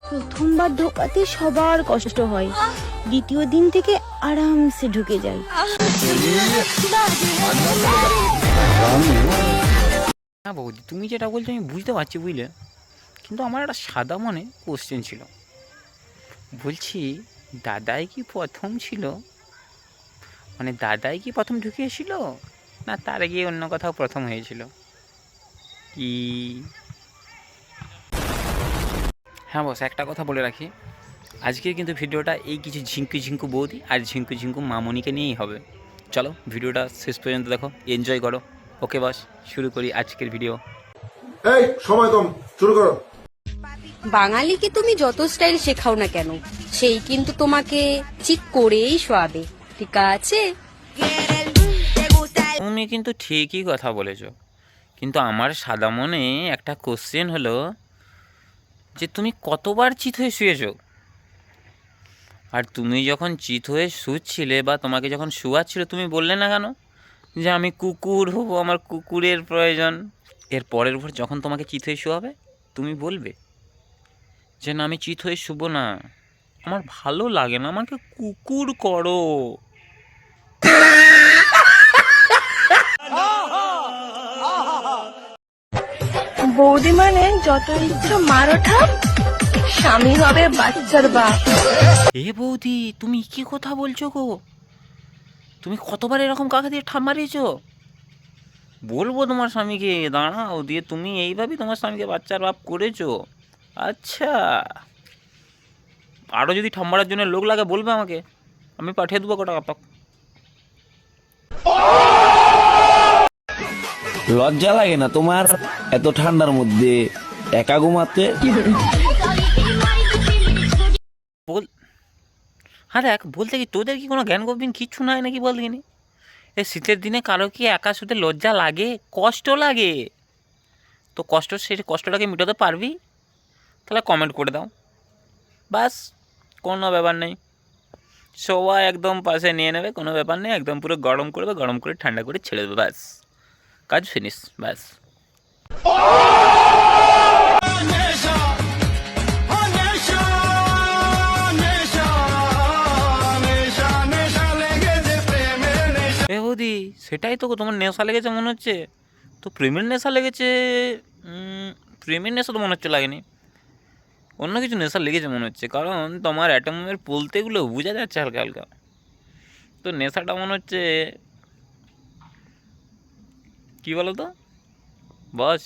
প্রথমবার ঢোকাতে সবার কষ্ট হয়, দ্বিতীয় দিন থেকে আরামসে ঢুকে যায়। হ্যাঁ বৌদি, তুমি যেটা বলছো আমি বুঝতে পারছি, বুঝলে, কিন্তু আমার একটা সাদা মনে কোশ্চেন ছিল। বলছি, দাদাই কি প্রথম ছিল? মানে দাদাই কি প্রথম ঢুকিয়েছিল, না তার আগে অন্য কোথাও প্রথম হয়েছিল কি? হ্যাঁ বস, একটা কথা বলে রাখি, আজকের কিন্তু ভিডিওটা এই কিছু ঝিঙ্কু ঝিঙ্কু বৌদি আর ঝিঙ্কু ঝিঙ্কু মামনিকে নিয়েই হবে। চলো ভিডিওটা শেষ পর্যন্ত দেখো, এনজয় করো। ওকে বস, শুরু করি আজকের ভিডিও। এই সময় কম, শুরু করো। বাঙালিকে তুমি যত স্টাইল শেখাও না কেন, সেই কিন্তু তোমাকে ঠিক করেই শোয়াবে, ঠিক আছে? তুমি কিন্তু ঠিকই কথা বলেছো, কিন্তু আমার সাদা মনে একটা কোশ্চেন হলো যে তুমি কতবার চিত হয়ে শুয়েছো? আর তুমি যখন চিত হয়ে শুচ্ছিলে বা তোমাকে যখন শুয়াচ্ছিল, তুমি বললে না কেন যে আমি কুকুর হবো, আমার কুকুরের প্রয়োজন? এর পরের উপর যখন তোমাকে চিত হয়ে শুয়াবে, তুমি বলবে যে না, আমি চিত হয়ে শুবো না, আমার ভালো লাগে না, আমাকে কুকুর করো। বৌদি মানে যত ইচ্ছা মারো ঠাপ, স্বামী হবে বাচ্চার বাপ। এ বৌদি, তুমি কি কথা বলছো গো? তুমি কতবার এরকম কাকা দিয়ে ঠাপ মারিয়েছো? বলবো তোমার স্বামীকে, দাঁড়াও, দিয়ে তুমি এইভাবেই তোমার স্বামীকে বাচ্চার বাপ করেছো? আচ্ছা, আরও যদি ঠাপ মারার জন্য লোক লাগে বলবে আমাকে, আমি পাঠিয়ে দেবো কটা কাপড়। লজ্জা লাগে না তোমার এত ঠান্ডার মধ্যে একা ঘুমাতে? বল, হ্যাঁ দেখ, বলতে কি তোদের কি কোনো জ্ঞান গভীর কিচ্ছু নাই নাকি বল দেখিনি? এই শীতের দিনে কারো কি একা শুতে লজ্জা লাগে? কষ্ট লাগে তো, সেই কষ্টটাকে মেটাতে পারবি? তাহলে কমেন্ট করে দাও, বাস, কোনো ব্যাপার নেই, সবাই একদম পাশে নিয়ে নেবে, কোনো ব্যাপার নেই, একদম পুরো গরম করবে, গরম করে ঠান্ডা করে ছেড়ে দেবে, ব্যাস, কাজ ফিনিশ, ব্যাস। এ বৌদি, সেটাই তো তোমার নেশা লেগেছে মনে হচ্ছে, তো প্রেমের নেশা লেগেছে। প্রেমের নেশা তো মনে হচ্ছে লাগেনি, অন্য কিছু নেশা লেগেছে মনে হচ্ছে, কারণ তোমার অ্যাটমের বলতেগুলো বোঝা যাচ্ছে হালকা হালকা, তো নেশাটা মনে হচ্ছে কি বলো তো বস,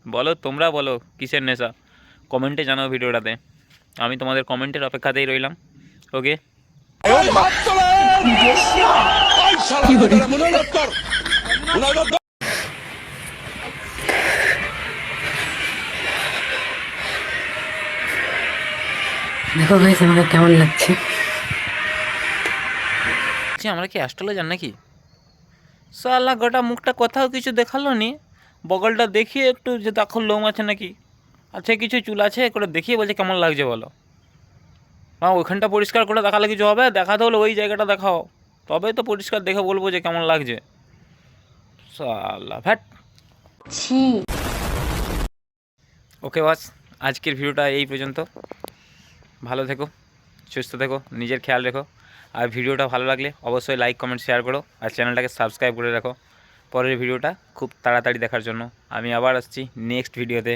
বলো, তোমরা বলো কিসের নেশা, কমেন্টে জানাও ভিডিওটাতে, আমি তোমাদের কমেন্টের অপেক্ষাতেই রইলাম। ওকে, দেখো গাইস আমাকে কেমন লাগছে। আমরা কি অ্যাস্ট্রোলজার নাকি? সালা গোটা মুখটা কোথাও কিছু দেখালো নি, বগলটা দেখিয়ে একটু যে দেখো লোম আছে নাকি, আছে কিছু চুল আছে করে দেখিয়ে বলছে কেমন লাগছে বলো। হ্যাঁ, ওইখানটা পরিষ্কার করে দেখালে কিছু হবে? দেখাতে হলে ওই জায়গাটা দেখাও, তবে তো পরিষ্কার দেখে বলবো যে কেমন লাগছে। সালা ভ্যাট। ওকে বাস, আজকের ভিডিওটা এই পর্যন্ত। ভালো থেকো, সুস্থ থেকো, নিজের খেয়াল রেখো, আর ভিডিওটা ভালো লাগলে অবশ্যই লাইক কমেন্ট শেয়ার করো, আর চ্যানেলটাকে সাবস্ক্রাইব করে রাখো পরের ভিডিওটা খুব তাড়াতাড়ি দেখার জন্য। আমি আবার আসছি নেক্সট ভিডিওতে।